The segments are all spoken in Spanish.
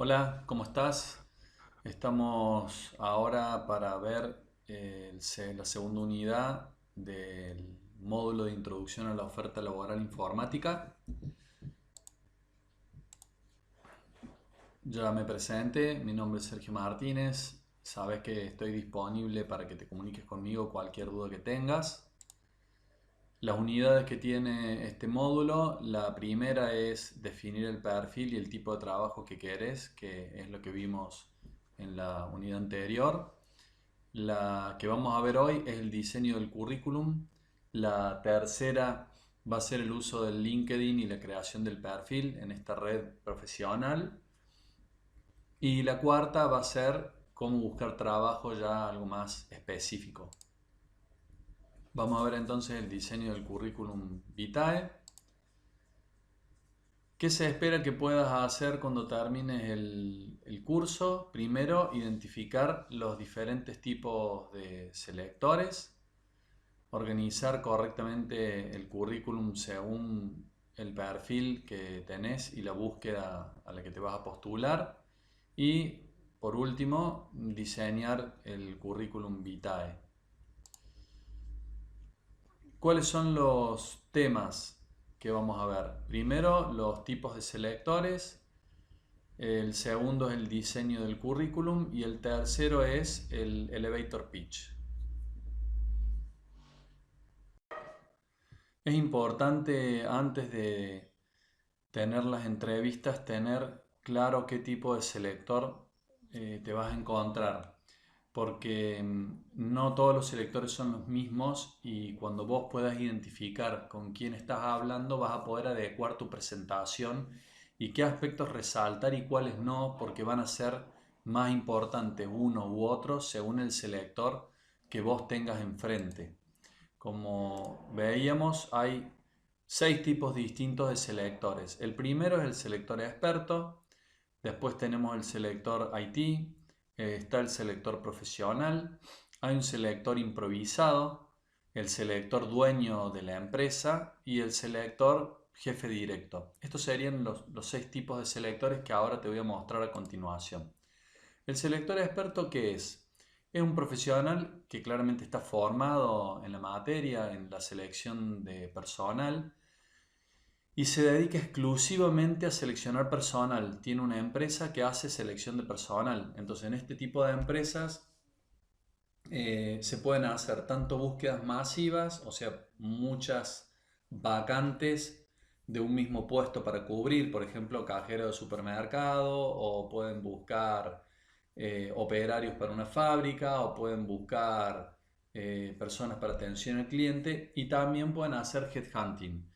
Hola, ¿cómo estás? Estamos ahora para ver la segunda unidad del módulo de introducción a la oferta laboral informática. Ya me presenté, mi nombre es Sergio Martínez. Sabes que estoy disponible para que te comuniques conmigo cualquier duda que tengas. Las unidades que tiene este módulo, la primera es definir el perfil y el tipo de trabajo que querés, que es lo que vimos en la unidad anterior. La que vamos a ver hoy es el diseño del currículum. La tercera va a ser el uso del LinkedIn y la creación del perfil en esta red profesional. Y la cuarta va a ser cómo buscar trabajo ya algo más específico. Vamos a ver entonces el diseño del currículum vitae. ¿Qué se espera que puedas hacer cuando termines el curso? Primero, identificar los diferentes tipos de selectores, organizar correctamente el currículum según el perfil que tenés y la búsqueda a la que te vas a postular. Y por último, diseñar el currículum vitae. ¿Cuáles son los temas que vamos a ver? Primero, los tipos de selectores. El segundo es el diseño del currículum y el tercero es el elevator pitch. Es importante antes de tener las entrevistas tener claro qué tipo de selector te vas a encontrar, porque no todos los selectores son los mismos y cuando vos puedas identificar con quién estás hablando vas a poder adecuar tu presentación y qué aspectos resaltar y cuáles no, porque van a ser más importantes uno u otro según el selector que vos tengas enfrente. Como veíamos, hay 6 tipos distintos de selectores. El primero es el selector experto, después tenemos el selector IT, está el selector profesional, hay un selector improvisado, el selector dueño de la empresa y el selector jefe directo. Estos serían los 6 tipos de selectores que ahora te voy a mostrar a continuación. El selector experto, ¿qué es? Es un profesional que claramente está formado en la materia, en la selección de personal y se dedica exclusivamente a seleccionar personal. Tiene una empresa que hace selección de personal. Entonces, en este tipo de empresas se pueden hacer tanto búsquedas masivas, o sea, muchas vacantes de un mismo puesto para cubrir, por ejemplo, cajero de supermercado, o pueden buscar operarios para una fábrica, o pueden buscar personas para atención al cliente, y también pueden hacer headhunting.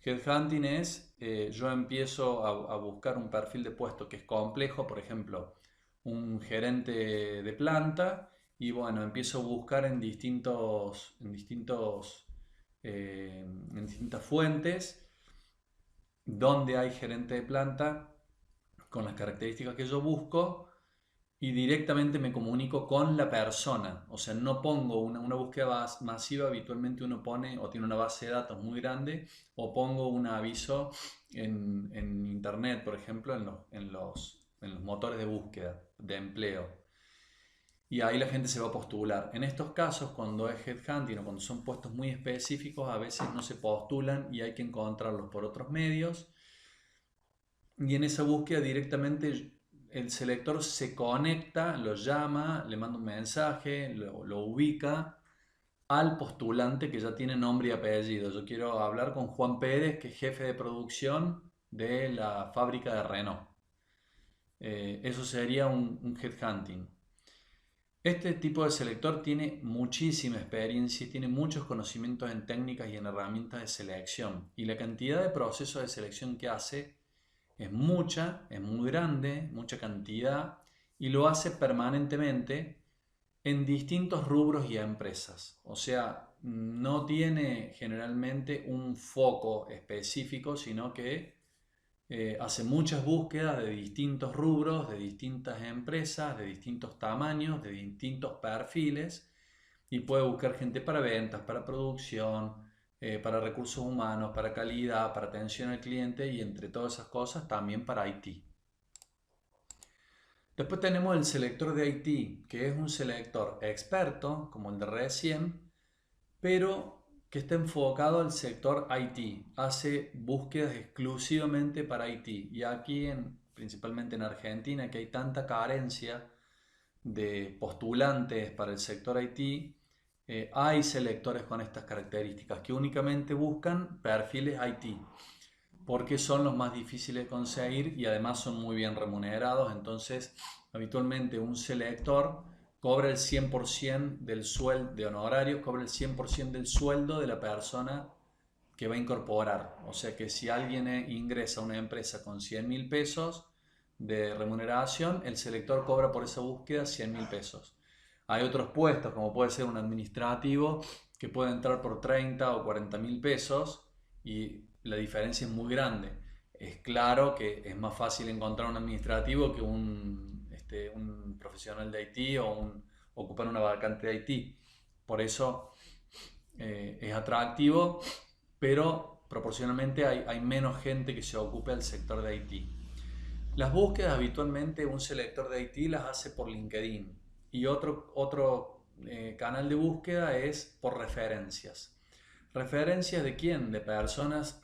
Headhunting es, yo empiezo a buscar un perfil de puesto que es complejo, por ejemplo, un gerente de planta, y bueno, empiezo a buscar en distintas fuentes donde hay gerente de planta con las características que yo busco y directamente me comunico con la persona. O sea, no pongo una búsqueda masiva, habitualmente uno pone o tiene una base de datos muy grande o pongo un aviso en internet, por ejemplo, en los motores de búsqueda de empleo. Y ahí la gente se va a postular. En estos casos, cuando es headhunting o cuando son puestos muy específicos, a veces no se postulan y hay que encontrarlos por otros medios. Y en esa búsqueda directamente el selector se conecta, lo llama, le manda un mensaje, lo ubica al postulante que ya tiene nombre y apellido. Yo quiero hablar con Juan Pérez, que es jefe de producción de la fábrica de Renault. Eso sería un headhunting. Este tipo de selector tiene muchísima experiencia y tiene muchos conocimientos en técnicas y en herramientas de selección. Y la cantidad de procesos de selección que hace es mucha, es muy grande, mucha cantidad, y lo hace permanentemente en distintos rubros y empresas. O sea, no tiene generalmente un foco específico, sino que hace muchas búsquedas de distintos rubros, de distintas empresas, de distintos tamaños, de distintos perfiles y puede buscar gente para ventas, para producción, para recursos humanos, para calidad, para atención al cliente y entre todas esas cosas también para IT. Después tenemos el selector de IT, que es un selector experto, como el de recién, pero que está enfocado al sector IT. Hace búsquedas exclusivamente para IT. Y aquí, principalmente en Argentina, que hay tanta carencia de postulantes para el sector IT, hay selectores con estas características que únicamente buscan perfiles IT porque son los más difíciles de conseguir y además son muy bien remunerados. Entonces, habitualmente un selector cobra el 100% del sueldo de honorarios, cobra el 100% del sueldo de la persona que va a incorporar. O sea que si alguien ingresa a una empresa con 100.000 pesos de remuneración, el selector cobra por esa búsqueda 100.000 pesos. Hay otros puestos, como puede ser un administrativo, que puede entrar por 30 o 40.000 pesos y la diferencia es muy grande. Es claro que es más fácil encontrar un administrativo que un profesional de IT o ocupar una vacante de IT. Por eso es atractivo, pero proporcionalmente hay menos gente que se ocupe del sector de IT. Las búsquedas habitualmente un selector de IT las hace por LinkedIn y otro canal de búsqueda es por referencias. ¿Referencias de quién? De personas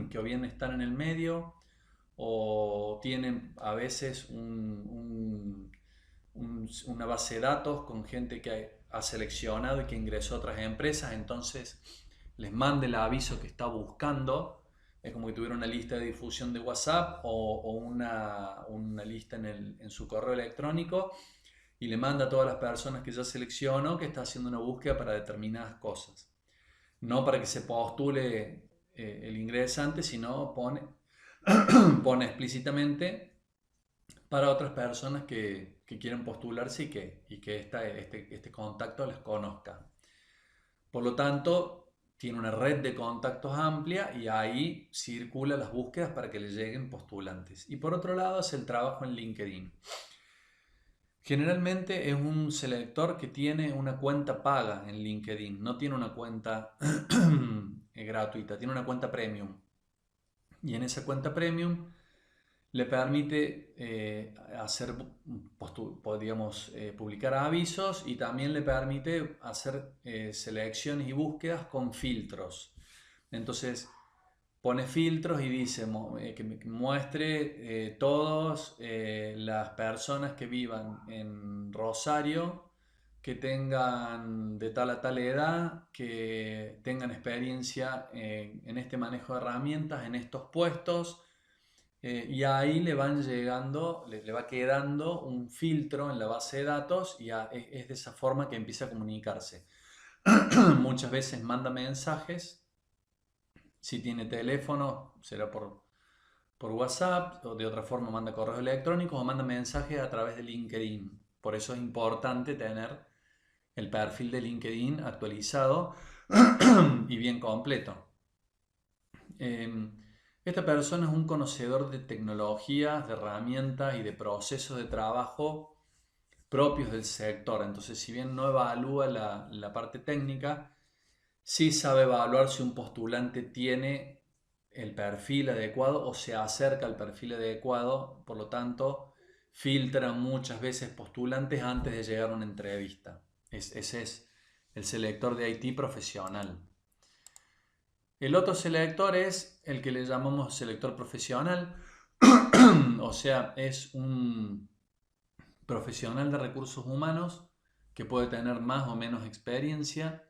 que o bien están en el medio o tienen a veces una base de datos con gente que ha seleccionado y que ingresó a otras empresas, entonces les manda el aviso que está buscando. Es como que tuviera una lista de difusión de WhatsApp o una lista en su correo electrónico y le manda a todas las personas que ya seleccionó que está haciendo una búsqueda para determinadas cosas. No para que se postule el ingresante, sino pone explícitamente para otras personas que quieren postularse y que este contacto les conozca. Por lo tanto, tiene una red de contactos amplia y ahí circula las búsquedas para que le lleguen postulantes. Y por otro lado es el trabajo en LinkedIn. Generalmente es un selector que tiene una cuenta paga en LinkedIn, no tiene una cuenta gratuita, tiene una cuenta premium. Y en esa cuenta premium le permite publicar avisos y también le permite hacer selecciones y búsquedas con filtros. Entonces pone filtros y dice que muestre todas las personas que vivan en Rosario, que tengan de tal a tal edad, que tengan experiencia en este manejo de herramientas, en estos puestos, y ahí le van llegando, le va quedando un filtro en la base de datos y es de esa forma que empieza a comunicarse. Muchas veces manda mensajes, si tiene teléfono será por WhatsApp, o de otra forma manda correos electrónicos o manda mensajes a través de LinkedIn. Por eso es importante tener el perfil de LinkedIn actualizado y bien completo. Esta persona es un conocedor de tecnologías, de herramientas y de procesos de trabajo propios del sector. Entonces, si bien no evalúa la parte técnica, sí sabe evaluar si un postulante tiene el perfil adecuado o se acerca al perfil adecuado. Por lo tanto, filtra muchas veces postulantes antes de llegar a una entrevista. Ese es el selector de IT profesional. El otro selector es el que le llamamos selector profesional, o sea, es un profesional de recursos humanos que puede tener más o menos experiencia,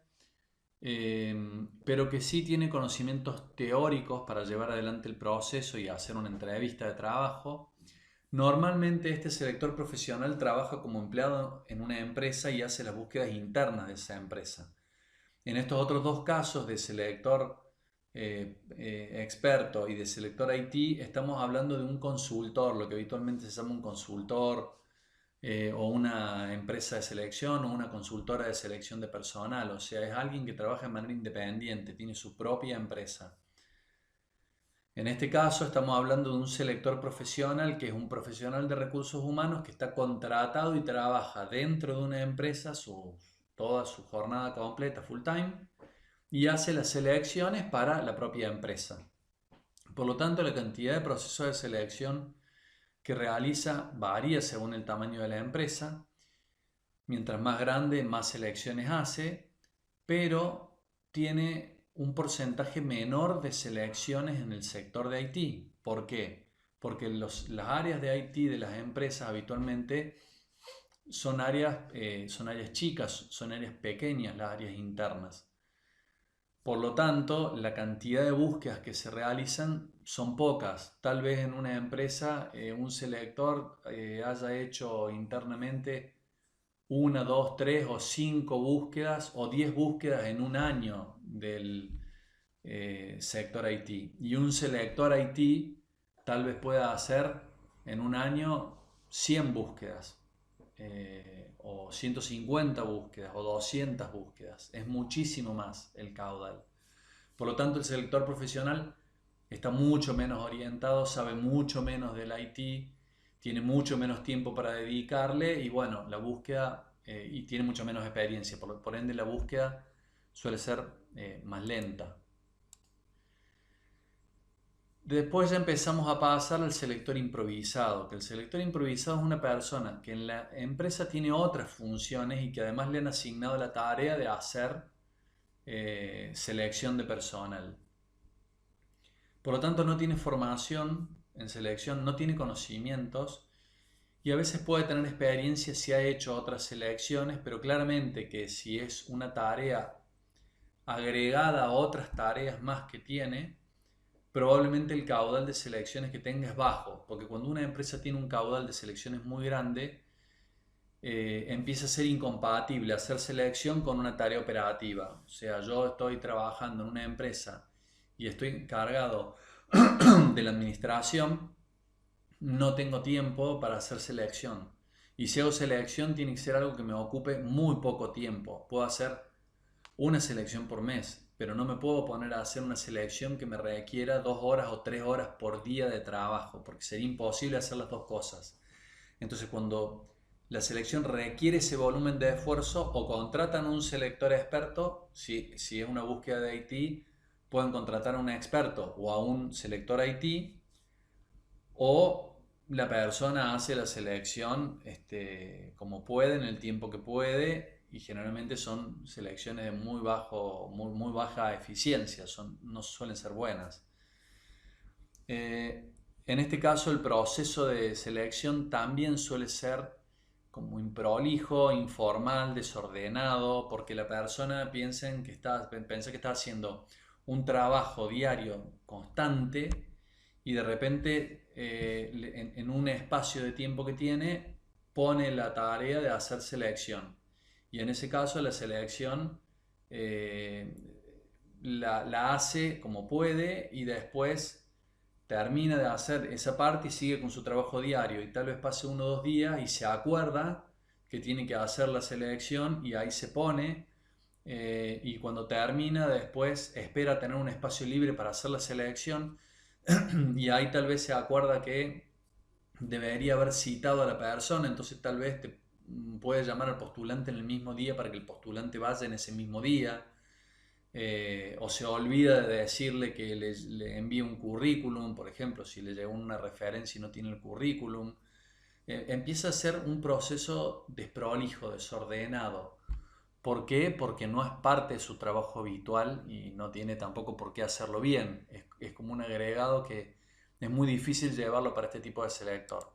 pero que sí tiene conocimientos teóricos para llevar adelante el proceso y hacer una entrevista de trabajo. Normalmente este selector profesional trabaja como empleado en una empresa y hace las búsquedas internas de esa empresa. En estos otros dos casos de selector experto y de selector IT, estamos hablando de un consultor, lo que habitualmente se llama un consultor o una empresa de selección o una consultora de selección de personal. O sea, es alguien que trabaja de manera independiente, tiene su propia empresa. En este caso estamos hablando de un selector profesional que es un profesional de recursos humanos que está contratado y trabaja dentro de una empresa toda su jornada completa, full time, y hace las selecciones para la propia empresa. Por lo tanto, la cantidad de procesos de selección que realiza varía según el tamaño de la empresa. Mientras más grande, más selecciones hace, pero tiene un porcentaje menor de selecciones en el sector de IT. ¿Por qué? Porque las áreas de IT de las empresas habitualmente son áreas chicas, son áreas pequeñas, las áreas internas. Por lo tanto, la cantidad de búsquedas que se realizan son pocas. Tal vez en una empresa un selector haya hecho internamente una, dos, tres o cinco búsquedas o 10 búsquedas en un año del sector IT. Y un selector IT tal vez pueda hacer en un año 100 búsquedas, o 150 búsquedas, o 200 búsquedas. Es muchísimo más el caudal. Por lo tanto, el selector profesional está mucho menos orientado, sabe mucho menos del IT, tiene mucho menos tiempo para dedicarle y bueno, la búsqueda y tiene mucho menos experiencia, por ende la búsqueda suele ser más lenta. Después ya empezamos a pasar al selector improvisado, que el selector improvisado es una persona que en la empresa tiene otras funciones y que además le han asignado la tarea de hacer selección de personal. Por lo tanto, no tiene formación en selección, no tiene conocimientos y a veces puede tener experiencia si ha hecho otras selecciones, pero claramente que si es una tarea agregada a otras tareas más que tiene, probablemente el caudal de selecciones que tenga es bajo, porque cuando una empresa tiene un caudal de selecciones muy grande, empieza a ser incompatible hacer selección con una tarea operativa. O sea, yo estoy trabajando en una empresa y estoy encargado de la administración, no tengo tiempo para hacer selección. Y si hago selección tiene que ser algo que me ocupe muy poco tiempo. Puedo hacer una selección por mes, pero no me puedo poner a hacer una selección que me requiera 2 horas o 3 horas por día de trabajo, porque sería imposible hacer las dos cosas. Entonces, cuando la selección requiere ese volumen de esfuerzo, o contratan un selector experto, si es una búsqueda de IT, pueden contratar a un experto o a un selector IT, o la persona hace la selección como puede, en el tiempo que puede, y generalmente son selecciones de muy baja eficiencia, no suelen ser buenas. En este caso, el proceso de selección también suele ser como improlijo, informal, desordenado, porque la persona piensa que está haciendo un trabajo diario constante y de repente en un espacio de tiempo que tiene pone la tarea de hacer selección. Y en ese caso la selección eh, la hace como puede y después termina de hacer esa parte y sigue con su trabajo diario y tal vez pase 1 o 2 días y se acuerda que tiene que hacer la selección y ahí se pone y cuando termina después espera tener un espacio libre para hacer la selección y ahí tal vez se acuerda que debería haber citado a la persona, entonces tal vez te puede llamar al postulante en el mismo día para que el postulante vaya en ese mismo día, o se olvida de decirle que le envíe un currículum, por ejemplo, si le llegó una referencia y no tiene el currículum. Empieza a ser un proceso desprolijo, desordenado. ¿Por qué? Porque no es parte de su trabajo habitual y no tiene tampoco por qué hacerlo bien. Es como un agregado que es muy difícil llevarlo para este tipo de selector.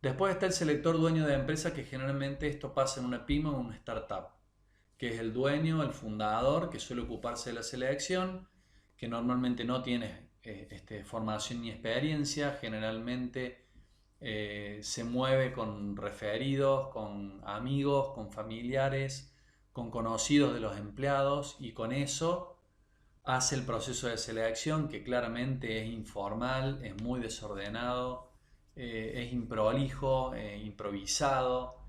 Después está el selector dueño de empresa, que generalmente esto pasa en una pyme o una startup, que es el dueño, el fundador, que suele ocuparse de la selección, que normalmente no tiene formación ni experiencia, generalmente se mueve con referidos, con amigos, con familiares, con conocidos de los empleados y con eso hace el proceso de selección, que claramente es informal, es muy desordenado, es improlijo, improvisado.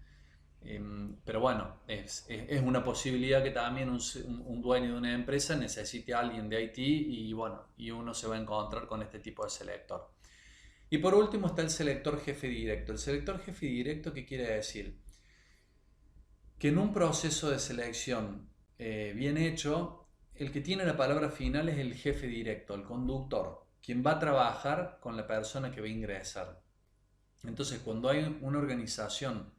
Pero bueno, es una posibilidad que también un dueño de una empresa necesite a alguien de IT y bueno, y uno se va a encontrar con este tipo de selector. Y por último está el selector jefe directo. El selector jefe directo, ¿qué quiere decir? Que en un proceso de selección bien hecho, el que tiene la palabra final es el jefe directo, el conductor, quien va a trabajar con la persona que va a ingresar. Entonces, cuando hay una organización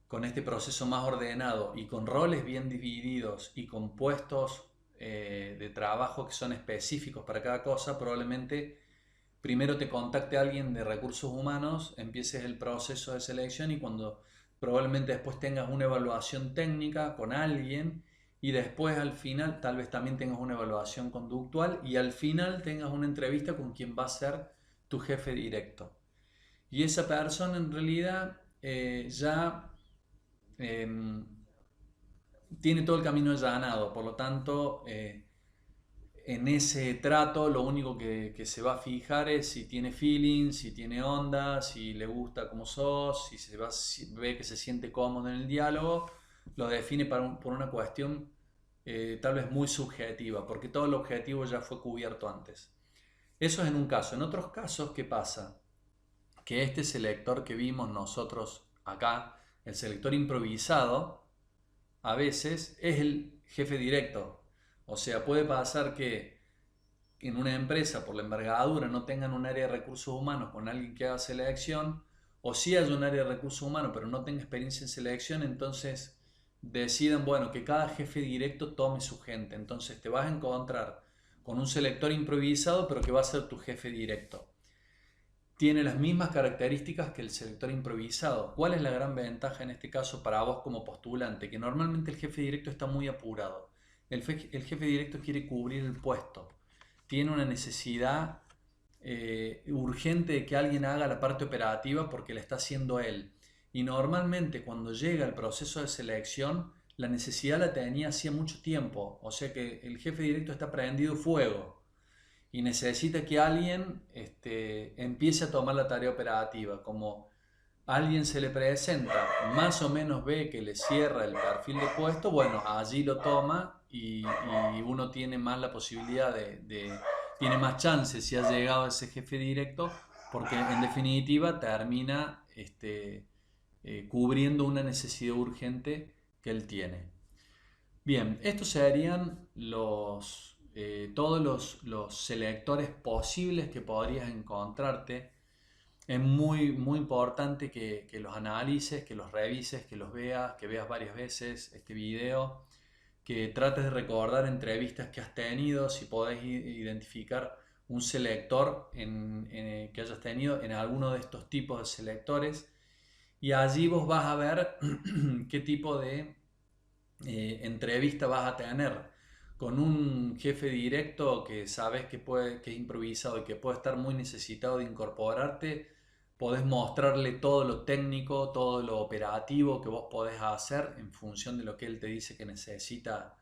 con este proceso más ordenado y con roles bien divididos y con puestos de trabajo que son específicos para cada cosa, probablemente primero te contacte alguien de recursos humanos, empieces el proceso de selección y cuando probablemente después tengas una evaluación técnica con alguien y después al final tal vez también tengas una evaluación conductual y al final tengas una entrevista con quien va a ser tu jefe directo. Y esa persona en realidad ya eh, tiene todo el camino allanado, por lo tanto, en ese trato lo único que se va a fijar es si tiene feeling, si tiene onda, si le gusta como sos, si ve que se siente cómodo en el diálogo, lo define por una cuestión tal vez muy subjetiva, porque todo el objetivo ya fue cubierto antes. Eso es en un caso. En otros casos, ¿qué pasa? Que este selector que vimos nosotros acá, el selector improvisado, a veces es el jefe directo. O sea, puede pasar que en una empresa por la envergadura no tengan un área de recursos humanos con alguien que haga selección, o si hay un área de recursos humanos pero no tenga experiencia en selección, entonces decidan, bueno, que cada jefe directo tome su gente. Entonces te vas a encontrar con un selector improvisado pero que va a ser tu jefe directo. Tiene las mismas características que el selector improvisado. ¿Cuál es la gran ventaja en este caso para vos como postulante? Que normalmente el jefe directo está muy apurado. El jefe directo quiere cubrir el puesto. Tiene una necesidad urgente de que alguien haga la parte operativa porque la está haciendo él. Y normalmente cuando llega el proceso de selección, la necesidad la tenía hacía mucho tiempo. O sea que el jefe directo está prendido fuego y necesita que alguien empiece a tomar la tarea operativa. Como alguien se le presenta, más o menos ve que le cierra el perfil de puesto, bueno, allí lo toma y uno tiene más la posibilidad tiene más chances si ha llegado a ese jefe directo, porque en definitiva termina cubriendo una necesidad urgente que él tiene. Bien, estos serían todos los selectores posibles que podrías encontrarte. Es muy, muy importante que los analices, que los revises, que los veas, que veas varias veces este video, que trates de recordar entrevistas que has tenido, si podés identificar un selector que hayas tenido en alguno de estos tipos de selectores y allí vos vas a ver qué tipo de entrevista vas a tener con un jefe directo que sabes que es improvisado y que puede estar muy necesitado de incorporarte, podés mostrarle todo lo técnico, todo lo operativo que vos podés hacer en función de lo que él te dice que necesita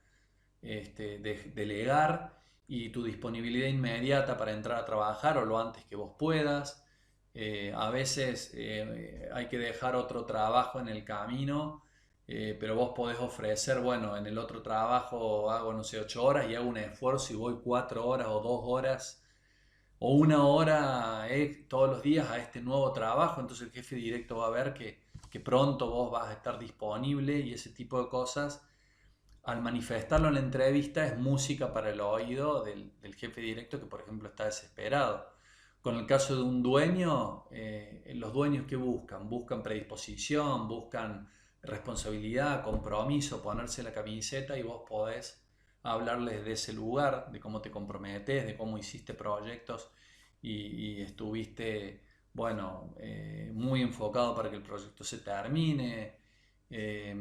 delegar y tu disponibilidad inmediata para entrar a trabajar o lo antes que vos puedas. A veces hay que dejar otro trabajo en el camino, pero vos podés ofrecer, bueno, en el otro trabajo hago, no sé, 8 horas y hago un esfuerzo y voy 4 horas o 2 horas o 1 hora todos los días a este nuevo trabajo, entonces el jefe directo va a ver que pronto vos vas a estar disponible y ese tipo de cosas al manifestarlo en la entrevista es música para el oído del jefe directo que, por ejemplo, está desesperado. Con el caso de un dueño, los dueños que buscan, buscan predisposición, buscan responsabilidad, compromiso, ponerse la camiseta y vos podés hablarles de ese lugar, de cómo te comprometes, de cómo hiciste proyectos y estuviste, bueno, muy enfocado para que el proyecto se termine. Eh,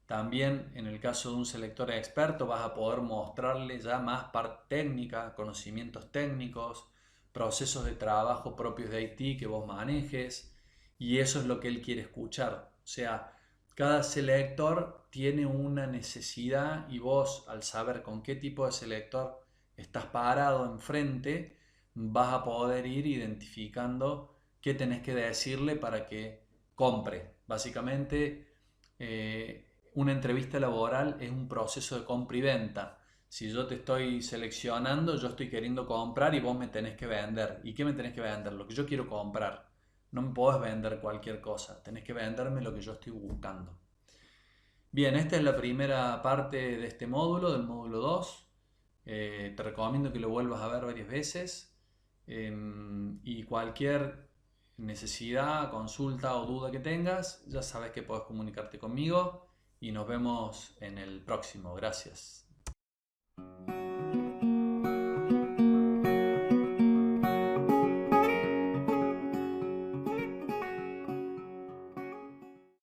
También en el caso de un selector experto vas a poder mostrarle ya más parte técnica, conocimientos técnicos, procesos de trabajo propios de IT que vos manejes y eso es lo que él quiere escuchar. O sea, cada selector tiene una necesidad y vos al saber con qué tipo de selector estás parado enfrente, vas a poder ir identificando qué tenés que decirle para que compre. Básicamente, una entrevista laboral es un proceso de compra y venta. Si yo te estoy seleccionando, yo estoy queriendo comprar y vos me tenés que vender. ¿Y qué me tenés que vender? Lo que yo quiero comprar. No me podés vender cualquier cosa. Tenés que venderme lo que yo estoy buscando. Bien, esta es la primera parte de este módulo, del módulo 2. Te recomiendo que lo vuelvas a ver varias veces. Y cualquier necesidad, consulta o duda que tengas, ya sabes que puedes comunicarte conmigo y nos vemos en el próximo. Gracias.